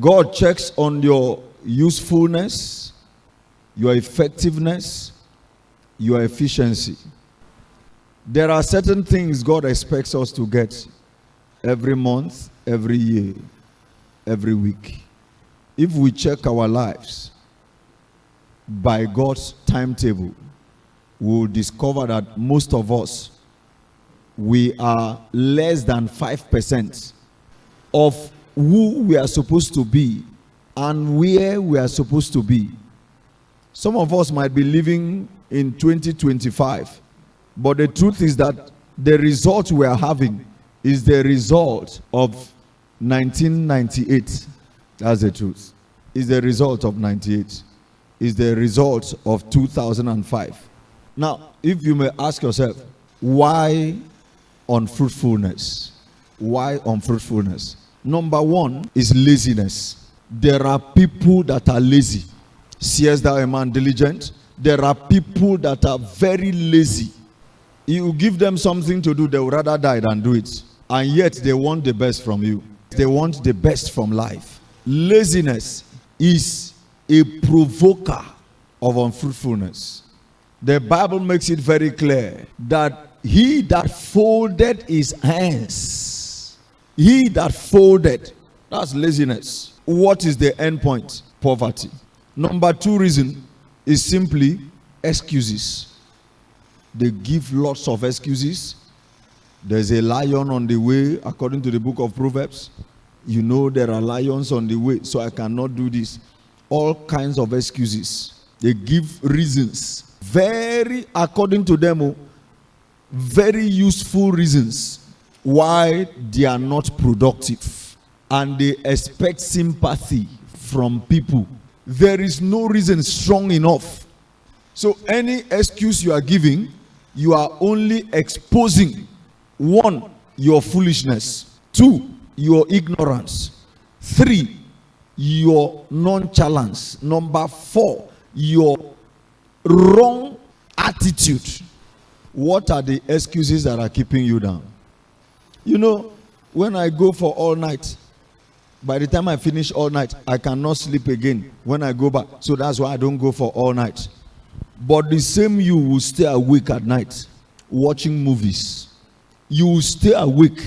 God checks on your usefulness, your effectiveness, your efficiency. There are certain things God expects us to get every month, every year, every week. If we check our lives by God's timetable, we will discover that most of us, we are less than 5% of who we are supposed to be and where we are supposed to be. Some of us might be living in 2025, but the truth is that the result we are having is the result of 1998. That's the truth. It's the result of 98. It's the result of 2005. Now, if you may ask yourself, why unfruitfulness? Why unfruitfulness? Number one is laziness. There are people that are lazy. Seest thou a man diligent? There are people that are very lazy. You give them something to do, they would rather die than do it. And yet they want the best from you. They want the best from life. Laziness is a provoker of unfruitfulness. The Bible makes it very clear that he that folded his hands, he that folded, that's laziness. What is the end point? Poverty. Number two reason is simply excuses. They give lots of excuses. There's a lion on the way, according to the book of Proverbs. You know there are lions on the way, so I cannot do this. All kinds of excuses. They give reasons. Very, according to them, very useful reasons why they are not productive. And they expect sympathy from people. There is no reason strong enough. So any excuse you are giving, you are only exposing, one, your foolishness, two, your ignorance, three, your nonchalance, number four, your wrong attitude. What are the excuses that are keeping you down? You know, when I go for all night, by the time I finish all night, I cannot sleep again when I go back. So that's why I don't go for all night. But the same you will stay awake at night watching movies. You will stay awake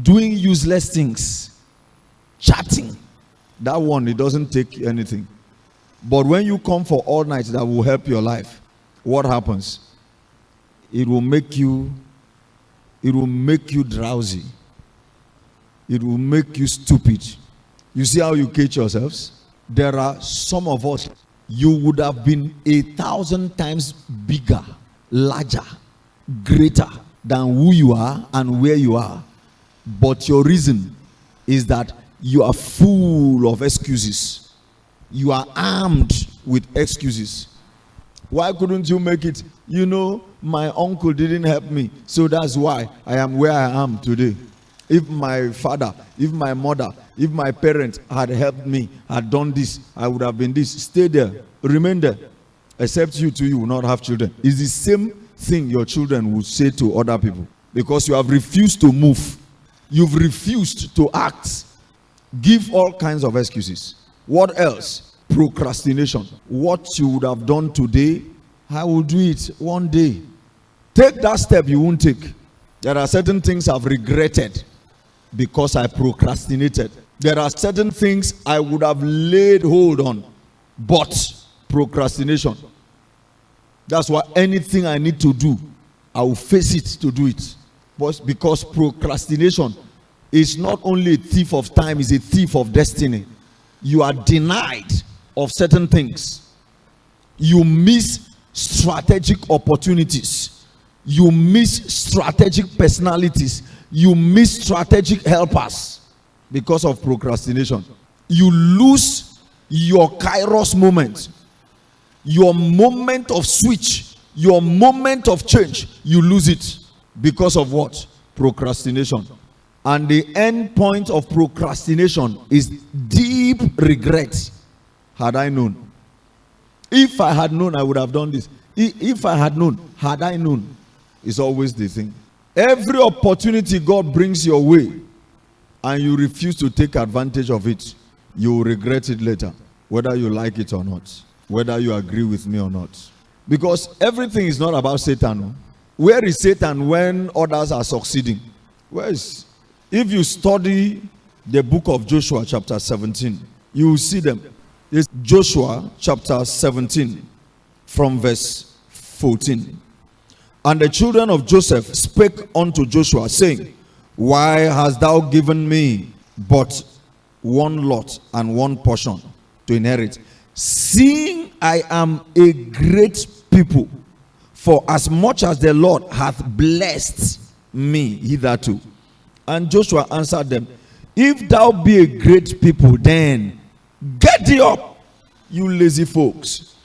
doing useless things, chatting. That one, it doesn't take anything. But when you come for all night that will help your life, what happens? It will make you drowsy. It will make you stupid. You see how you catch yourselves? There are some of us, you would have been 1,000 times bigger, larger, greater than who you are and where you are. But your reason is that you are full of excuses. You are armed with excuses. Why couldn't you make it? You know, my uncle didn't help me, so that's why I am where I am today. If my father, if my mother, if my parents had helped me, had done this, I would have been this. Stay there, remain there. Except you too, you will not have children. It's the same thing your children will say to other people. Because you have refused to move. You've refused to act. Give all kinds of excuses. What else? Procrastination. What you would have done today, I will do it one day. Take that step you won't take. There are certain things I've regretted because I procrastinated. There are certain things I would have laid hold on, but procrastination. That's why anything I need to do, I will face it to do it. But because procrastination is not only a thief of time, it's a thief of destiny. You are denied of certain things. You miss strategic opportunities. You miss strategic personalities. You miss strategic helpers because of procrastination. You lose your kairos moment. Your moment of switch. Your moment of change. You lose it because of what? Procrastination. And the end point of procrastination is deep regret. Had I known. If I had known, I would have done this. If I had known, had I known, is always the thing. Every opportunity God brings your way, and you refuse to take advantage of it, you will regret it later, whether you like it or not, whether you agree with me or not. Because everything is not about Satan. Where is Satan when others are succeeding? Where is? If you study the book of Joshua chapter 17, you will see them. It's Joshua chapter 17 from verse 14. And the children of Joseph spake unto Joshua, saying, Why hast thou given me but one lot and one portion to inherit, seeing I am a great people? For as much as the Lord hath blessed me hitherto. And Joshua answered them, If thou be a great people, then get thee up, you lazy folks.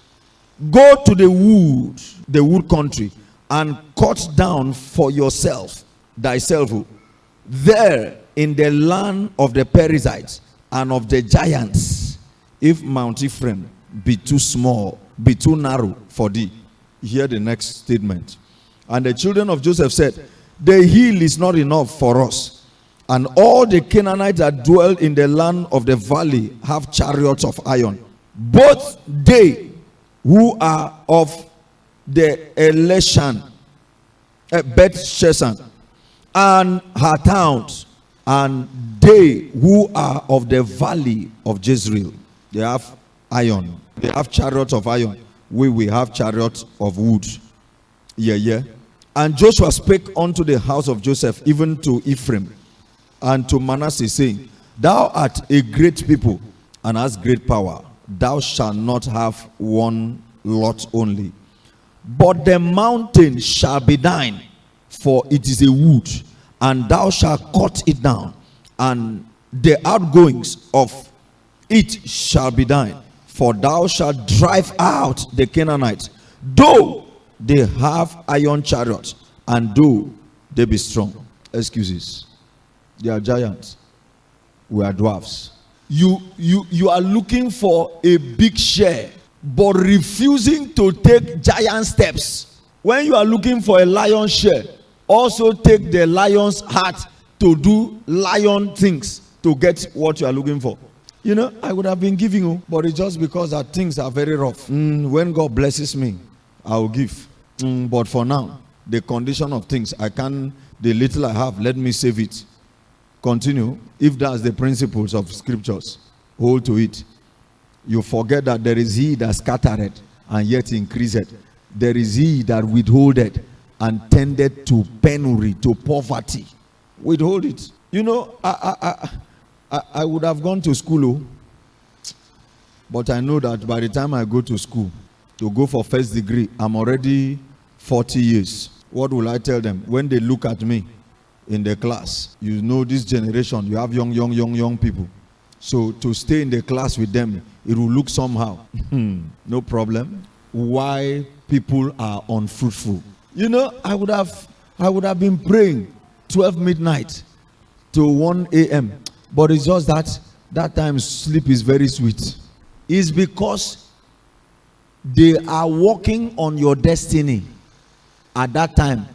Go to the wood country, and cut down for yourself, thyself, there in the land of the Perizzites and of the giants, if Mount Ephraim be too small, be too narrow for thee. Hear the next statement. And the children of Joseph said, The hill is not enough for us, and all the Canaanites that dwell in the land of the valley have chariots of iron. Both they who are of the Elishan, Beth Shesan, and her towns, and they who are of the valley of Jezreel, they have iron. They have chariots of iron. We have chariots of wood. Yeah. And Joshua spake unto the house of Joseph, even to Ephraim and to Manasseh, saying, Thou art a great people, and hast great power. Thou shalt not have one lot only, but the mountain shall be thine, for it is a wood, and thou shalt cut it down, and the outgoings of it shall be thine, for thou shalt drive out the Canaanites, though they have iron chariots, and though they be strong. Excuses. They are giants. We are dwarfs. You are looking for a big share, but refusing to take giant steps. When you are looking for a lion share, also take the lion's heart to do lion things to get what you are looking for. You know, I would have been giving you, but it's just because that things are very rough. When God blesses me, I will give. But for now, the condition of things, the little I have, let me save it. Continue. If that's the principles of scriptures, hold to it. You forget that there is he that scattereth and yet increaseth. There is he that withholdeth and tended to penury, to poverty. Withhold it. You know, I would have gone to school, but I know that by the time I go to school, to go for first degree, I'm already 40 years. What will I tell them? When they look at me in the class, you know this generation, you have young people. So to stay in the class with them, it will look somehow. No problem. Why people are unfruitful? You know, I would have been praying 12 midnight to 1 a.m. But it's just that time sleep is very sweet. It's because they are working on your destiny at that time.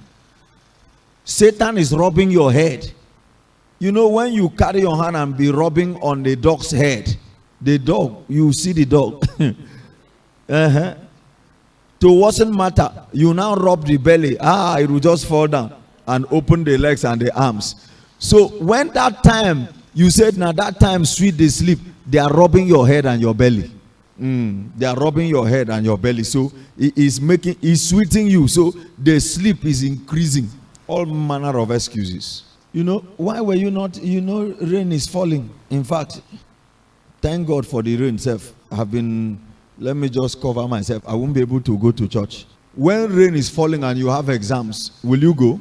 Satan is rubbing your head. You know, when you carry your hand and be rubbing on the dog's head, the dog, you see the dog. To wasn't matter, you now rub the belly. It will just fall down and open the legs and the arms. So when that time, you said, now that time sweet they sleep, they are rubbing your head and your belly. They are rubbing your head and your belly. So it's sweeting you. So the sleep is increasing. All manner of excuses. You know, why were you not, rain is falling. In fact, thank God for the rain itself. Let me just cover myself. I won't be able to go to church. When rain is falling and you have exams, will you go?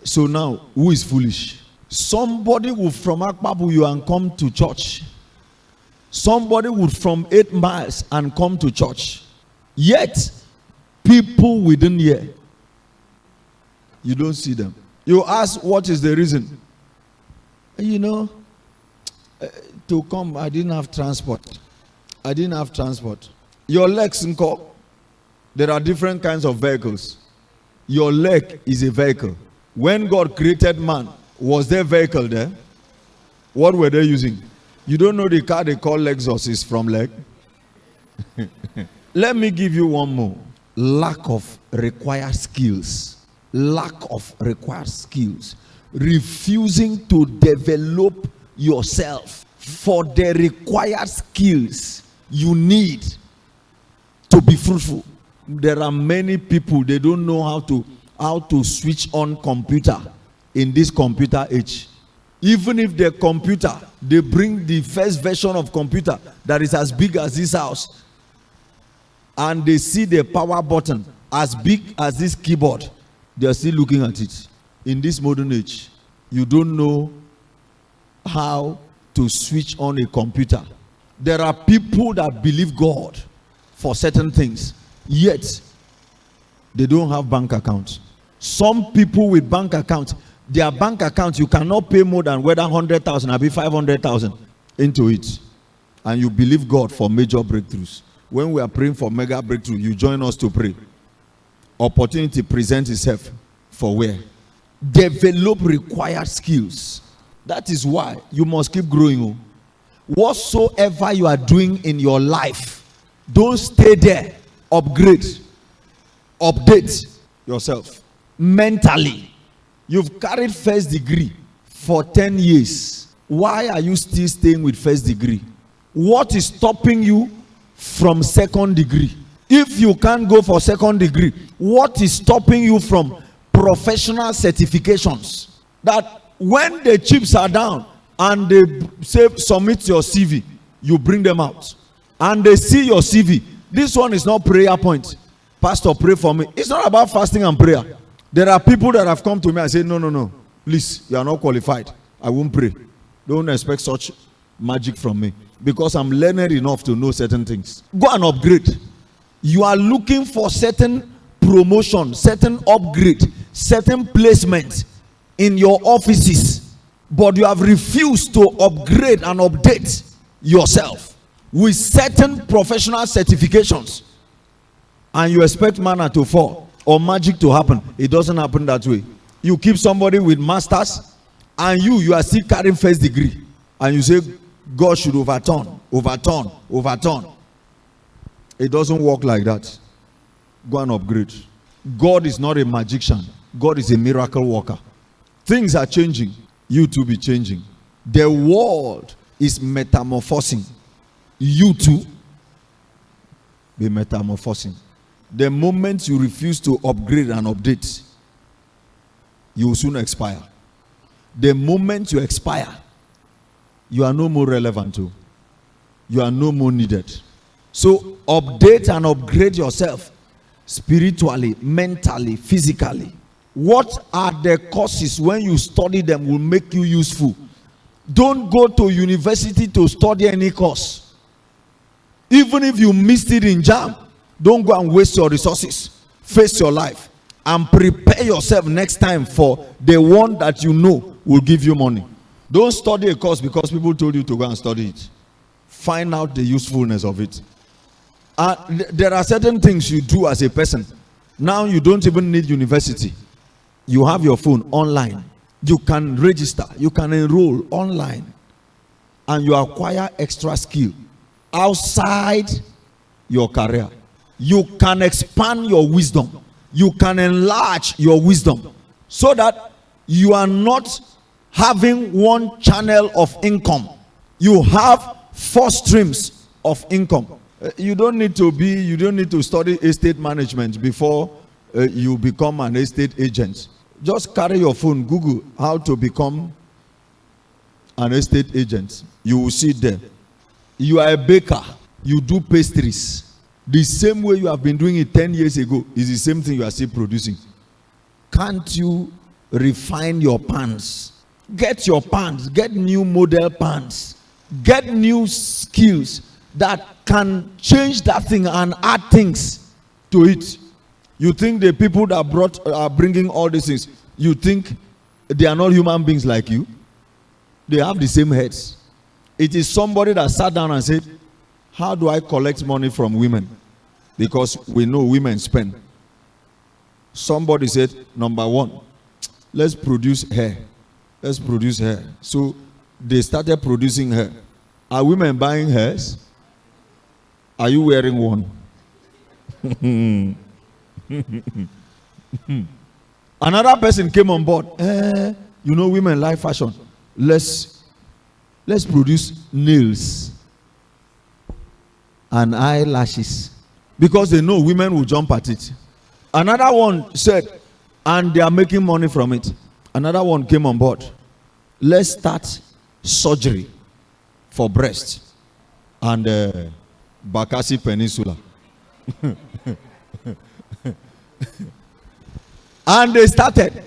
So now, who is foolish? Somebody would from Akpabu you and come to church. Somebody would from 8 miles and come to church. Yet, people within here, you don't see them. You ask what is the reason? You know, to come, I didn't have transport. Your legs, there are different kinds of vehicles. Your leg is a vehicle. When God created man, was there a vehicle there? What were they using? You don't know the car they call Lexus is from leg? Let me give you one more. Lack of required skills. Lack of required skills. Refusing to develop yourself for the required skills you need to be fruitful. There are many people, they don't know how to switch on computer in this computer age. Even if the computer, they bring the first version of computer that is as big as this house, and they see the power button as big as this keyboard, they are still looking at it. In this modern age, you don't know how to switch on a computer. There are people that believe God for certain things, yet they don't have bank accounts. Some people with bank accounts, their bank account, you cannot pay more than whether 100,000 or 500,000 into it, and you believe God for major breakthroughs. When we are praying for mega breakthrough, you join us to pray. Opportunity presents itself for where? Develop required skills. That is why you must keep growing. Whatsoever you are doing in your life, don't stay there. Upgrade, update yourself mentally. You've carried first degree for 10 years. Why are you still staying with first degree? What is stopping you from second degree? If you can't go for second degree, what is stopping you from professional certifications? That when the chips are down and they say submit your CV, you bring them out and they see your CV. This one is not prayer point. Pastor, pray for me. It's not about fasting and prayer. There are people that have come to me and say, no, please, you are not qualified. I won't pray. Don't expect such magic from me, because I'm learned enough to know certain things. Go and upgrade. You are looking for certain promotion, certain upgrade, certain placement in your offices, but you have refused to upgrade and update yourself with certain professional certifications, and you expect manna to fall or magic to happen. It doesn't happen that way. You keep somebody with masters and you are still carrying first degree, and you say God should overturn. It doesn't work like that. Go and upgrade. God is not a magician. God is a miracle worker. Things are changing. You too be changing. The world is metamorphosing. You too be metamorphosing. The moment you refuse to upgrade and update, you will soon expire. The moment you expire, you are no more relevant to. You are no more needed. So update and upgrade yourself spiritually, mentally, physically. What are the courses when you study them will make you useful? Don't go to university to study any course. Even if you missed it in JAM, don't go and waste your resources. Face your life and prepare yourself next time for the one that you know will give you money. Don't study a course because people told you to go and study it. Find out the usefulness of it. There are certain things you do as a person. Now you don't even need university. You have your phone online. You can register. You can enroll online. And you acquire extra skill outside your career. You can expand your wisdom. You can enlarge your wisdom so that you are not having one channel of income. You have 4 streams of income. You don't need to study estate management before you become an estate agent. Just carry your phone, Google how to become an estate agent. You will see it there. You are a baker. You do pastries. The same way you have been doing it 10 years ago is the same thing you are still producing. Can't you refine your pans? Get your pans. Get new model pans. Get new skills that can change that thing and add things to it. You think the people that are bringing all these things, you think they are not human beings like you? They have the same heads. It is somebody that sat down and said, how do I collect money from women? Because we know women spend. Somebody said, number 1, let's produce hair. Let's produce hair. So they started producing hair. Are women buying hairs? Are you wearing one? Another person came on board. Women like fashion. Let's produce nails and eyelashes, because they know women will jump at it. Another one said, and they are making money from it. Another one came on board. Let's start surgery for breast and Bakassi Peninsula. And they started,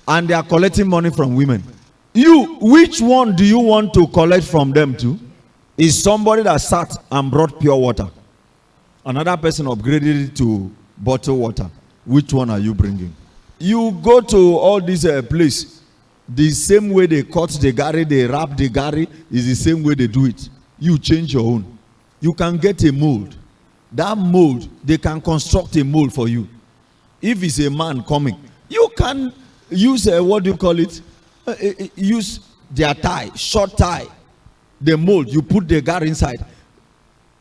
and they are collecting money from women. Which one do you want to collect from them to? Is somebody that sat and brought pure water. Another person upgraded it to bottled water. Which one are you bringing? You go to all these places, the same way they cut the gari, they wrap the gari, is the same way they do it. You change your own. You can get a mold. That mold, they can construct a mold for you. If it's a man coming, you can use use their tie, short tie, the mold. You put the gari inside.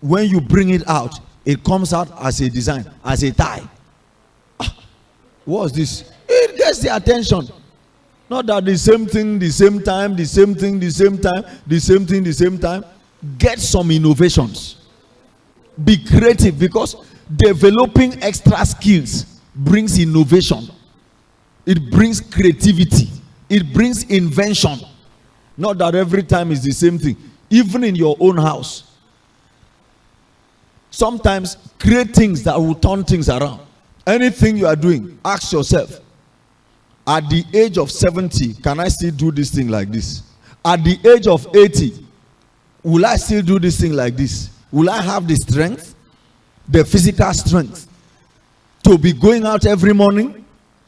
When you bring it out, it comes out as a design, as a tie. What's this? It gets the attention. Not that the same thing, the same time, the same thing, the same time, the same thing, the same time. Get some innovations. Be creative, because developing extra skills brings innovation. It brings creativity. It brings invention. Not that every time is the same thing. Even in your own house. Sometimes create things that will turn things around. Anything you are doing, ask yourself, at the age of 70, can I still do this thing like this? At the age of 80, will I still do this thing like this? Will I have the strength, the physical strength, to be going out every morning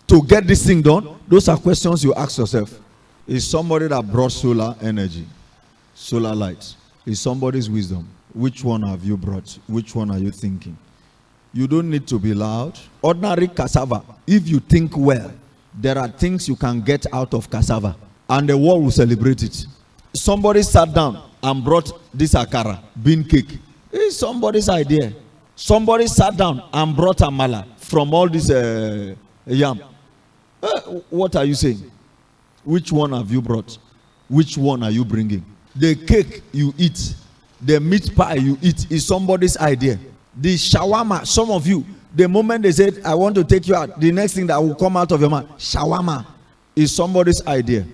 to get this thing done? Those are questions you ask yourself. Is somebody that brought solar energy, solar lights? Is somebody's wisdom? Which one have you brought? Which one are you thinking? You don't need to be loud. Ordinary cassava, if you think well, there are things you can get out of cassava, and the world will celebrate it. Somebody sat down and brought this akara, bean cake. It's somebody's idea. Somebody sat down and brought amala from all this yam. What are you saying? Which one have you brought? Which one are you bringing? The cake you eat, the meat pie you eat, is somebody's idea. The shawarma, some of you, the moment they said, I want to take you out, the next thing that will come out of your mouth, shawarma, is somebody's idea.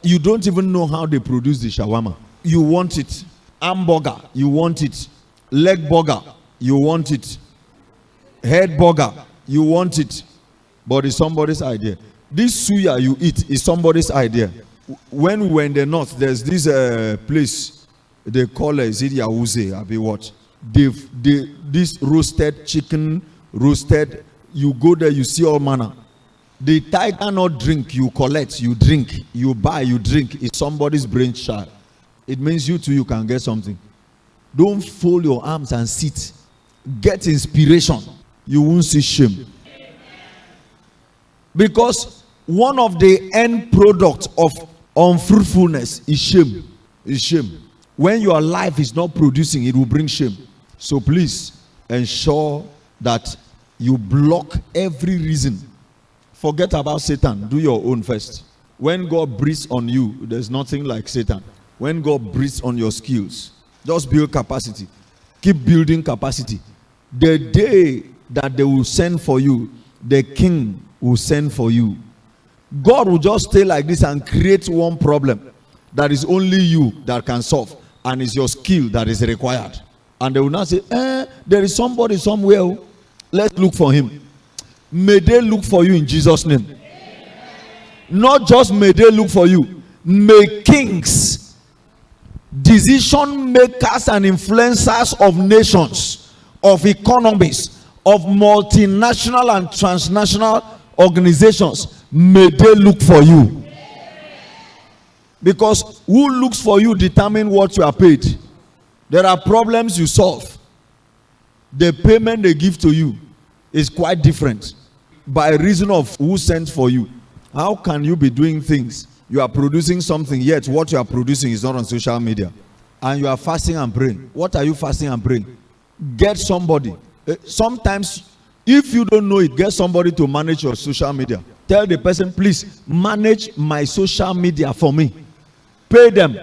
You don't even know how they produce the shawarma. You want it. Hamburger, you want it. Leg burger, you want it. Head burger, you want it. But it's somebody's idea. This suya you eat is somebody's idea. When we were in the north, there's this place they call it Yawuze, I be what? This roasted chicken, roasted, you go there, you see all manner. The type cannot drink, you collect, you drink, you buy, you drink. It's somebody's brainchild. It means you too, you can get something. Don't fold your arms and sit. Get inspiration. You won't see shame. Because one of the end products of unfruitfulness is shame. Is shame. When your life is not producing, it will bring shame. So please ensure that you block every reason. Forget about Satan. Do your own first. When God breathes on you, there's nothing like Satan. When God breathes on your skills, just build capacity. Keep building capacity. The day that they will send for you, the king will send for you. God will just stay like this and create one problem that is only you that can solve, and it's your skill that is required. And they will not say, there is somebody somewhere. Let's look for him. May they look for you in Jesus' name. Amen. Not just may they look for you. May kings, decision makers and influencers of nations, of economies, of multinational and transnational organizations, may they look for you. Because who looks for you determine what you are paid. There are problems you solve. The payment they give to you is quite different by reason of who sent for you. How can you be doing things You are producing something, yet what you are producing is not on social media. And you are fasting and praying. What are you fasting and praying? Get somebody. Sometimes, if you don't know it, get somebody to manage your social media. Tell the person, please manage my social media for me. Pay them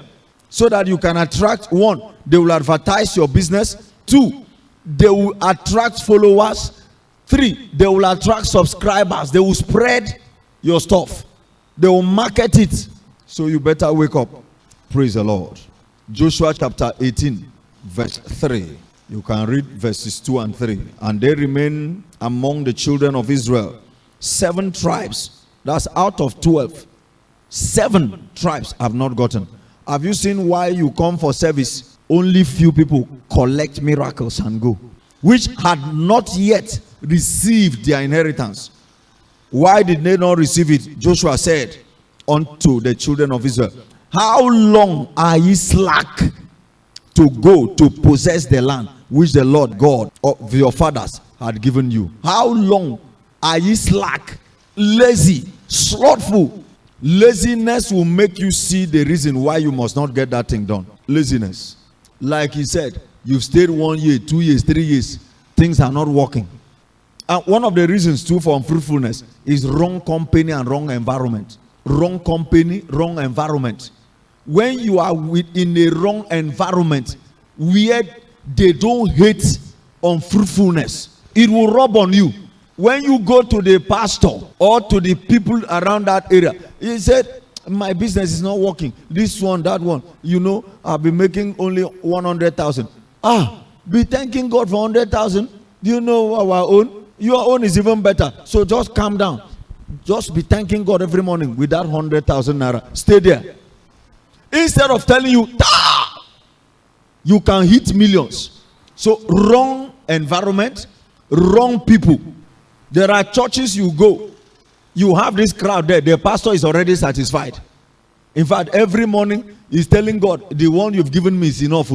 so that you can attract. One, they will advertise your business. Two, they will attract followers. Three, they will attract subscribers. They will spread your stuff. They will market it. So you better wake up. Praise the Lord. Joshua chapter 18, verse 3. You can read verses 2 and 3. And they remain among the children of Israel 7 tribes. That's out of 12. 7 tribes have not gotten. Have you seen why you come for service? Only few people collect miracles and go, which had not yet received their inheritance. Why did they not receive it? Joshua said unto the children of Israel, how long are ye slack to go to possess the land which the Lord God of your fathers had given you? How long are ye slack, lazy, slothful? Laziness will make you see the reason why you must not get that thing done. Laziness. Like he said, you've stayed 1 year, 2 years, 3 years. Things are not working. And one of the reasons too for unfruitfulness is wrong company and wrong environment. Wrong company, wrong environment. When you are in a wrong environment where they don't hate unfruitfulness, it will rub on you. When you go to the pastor or to the people around that area, he said, my business is not working. This one, that one. You know, I'll be making only 100,000. Be thanking God for 100,000. Do you know our own? Your own is even better. So just calm down. Just be thanking God every morning with that 100,000 naira. Stay there. Instead of telling you, you can hit millions. So wrong environment, wrong people. There are churches you go, you have this crowd there, the pastor is already satisfied. In fact, every morning he's telling God, the one you've given me is enough.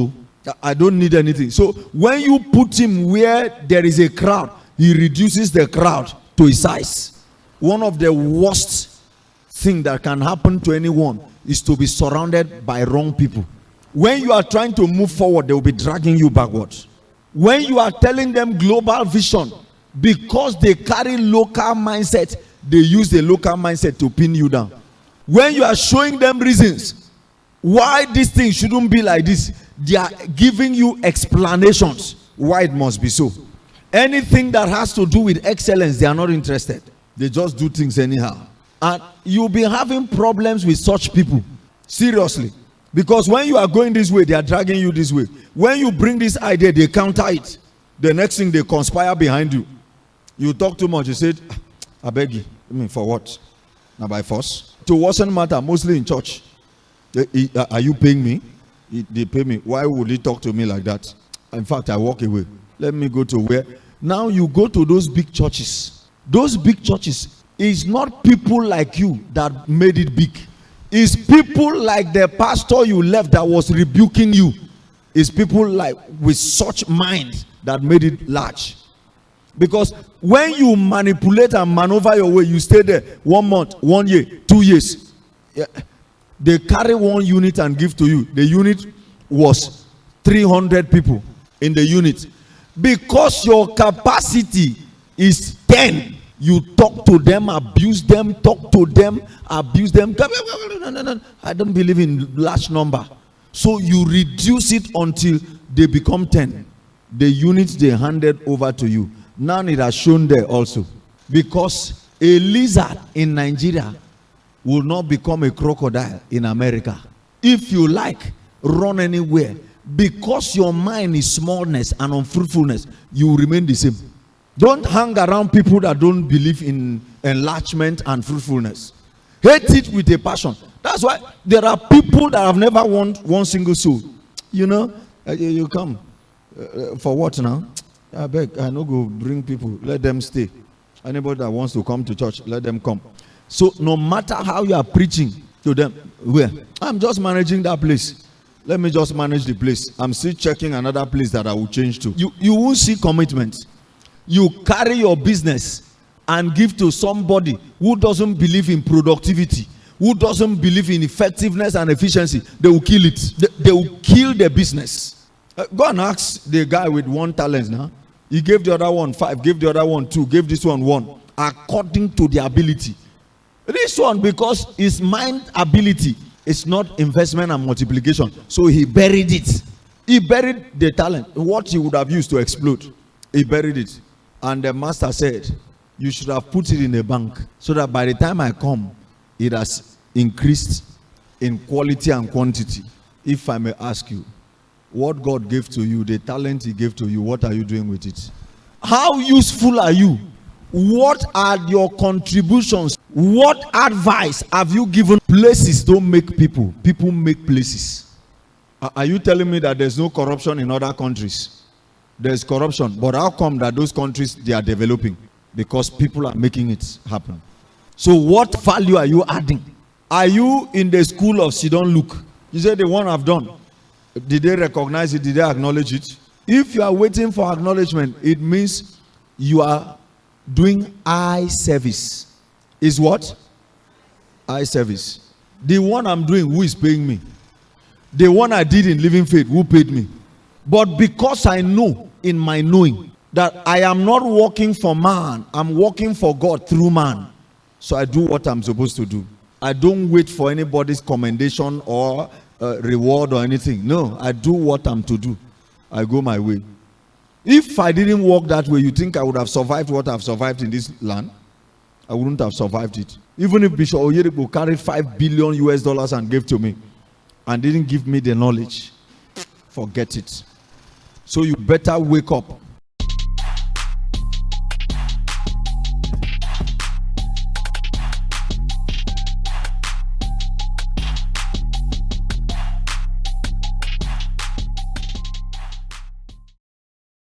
I don't need anything. So when you put him where there is a crowd, he reduces the crowd to his size. One of the worst things that can happen to anyone is to be surrounded by wrong people. When you are trying to move forward, they will be dragging you backwards. When you are telling them global vision, because they carry local mindset, they use the local mindset to pin you down. When you are showing them reasons why this thing shouldn't be like this, they are giving you explanations why it must be so. Anything that has to do with excellence, they are not interested. They just do things anyhow. And you'll be having problems with such people. Seriously. Because when you are going this way, they are dragging you this way. When you bring this idea, they counter it. The next thing, they conspire behind you. You talk too much. You said, I beg you. I mean, for what? Now by force. To wasn't matter, mostly in church. Are you paying me? They pay me. Why would he talk to me like that? In fact, I walk away. Let me go to where? Now you go to those big churches. Those big churches is not people like you that made it big. It's people like the pastor you left that was rebuking you. It's people like with such mind that made it large. Because when you manipulate and maneuver your way, you stay there 1 month, 1 year, 2 years. Yeah. They carry 1 unit and give to you. The unit was 300 people in the unit. Because your capacity is 10, you talk to them, abuse them, talk to them, abuse them. No. I don't believe in large number. So you reduce it until they become 10. The units they handed over to you. Now it has shown there also. Because a lizard in Nigeria will not become a crocodile in America. If you like, run anywhere. Because your mind is smallness and unfruitfulness, you will remain the same. Don't hang around people that don't believe in enlargement and fruitfulness. Hate it with a passion. That's why there are people that have never won 1 single soul. You know, you come. For what now? I beg, I no go bring people. Let them stay. Anybody that wants to come to church, let them come. So no matter how you are preaching to them, where? I'm just managing that place. Let me just manage the place. I'm still checking another place that I will change to. You won't see commitment. You carry your business and give to somebody who doesn't believe in productivity, who doesn't believe in effectiveness and efficiency, they will kill it. They will kill the business. Go and ask the guy with 1 talent now. He gave the other one 5, gave the other one 2, gave this one 1, according to the ability. This one, because his mind ability is not investment and multiplication, so he buried it. He buried the talent, what he would have used to explode. He buried it. And the master said, you should have put it in a bank, so that by the time I come, it has increased in quality and quantity. If I may ask you, what God gave to you, the talent he gave to you, what are you doing with it? How useful are you? What are your contributions? What advice have you given? Places don't make people. People make places. Are you telling me that there's no corruption in other countries? There's corruption. But how come that those countries, they are developing? Because people are making it happen. So what value are you adding? Are you in the school of Sidon Luke? You said the one I've done. Did they recognize it? Did they acknowledge it? If you are waiting for acknowledgement, it means you are doing eye service. Is what? Eye service. The one I'm doing, who is paying me? The one I did in Living Faith, who paid me? But because I know in my knowing that I am not working for man, I'm working for God through man. So I do what I'm supposed to do. I don't wait for anybody's commendation or reward or anything. No, I do what I'm to do. I go my way. If I didn't walk that way, you think I would have survived what I've survived in this land? I wouldn't have survived it. Even if Bishop Oyedebo carried $5 billion and gave to me and didn't give me the knowledge, forget it. So you better wake up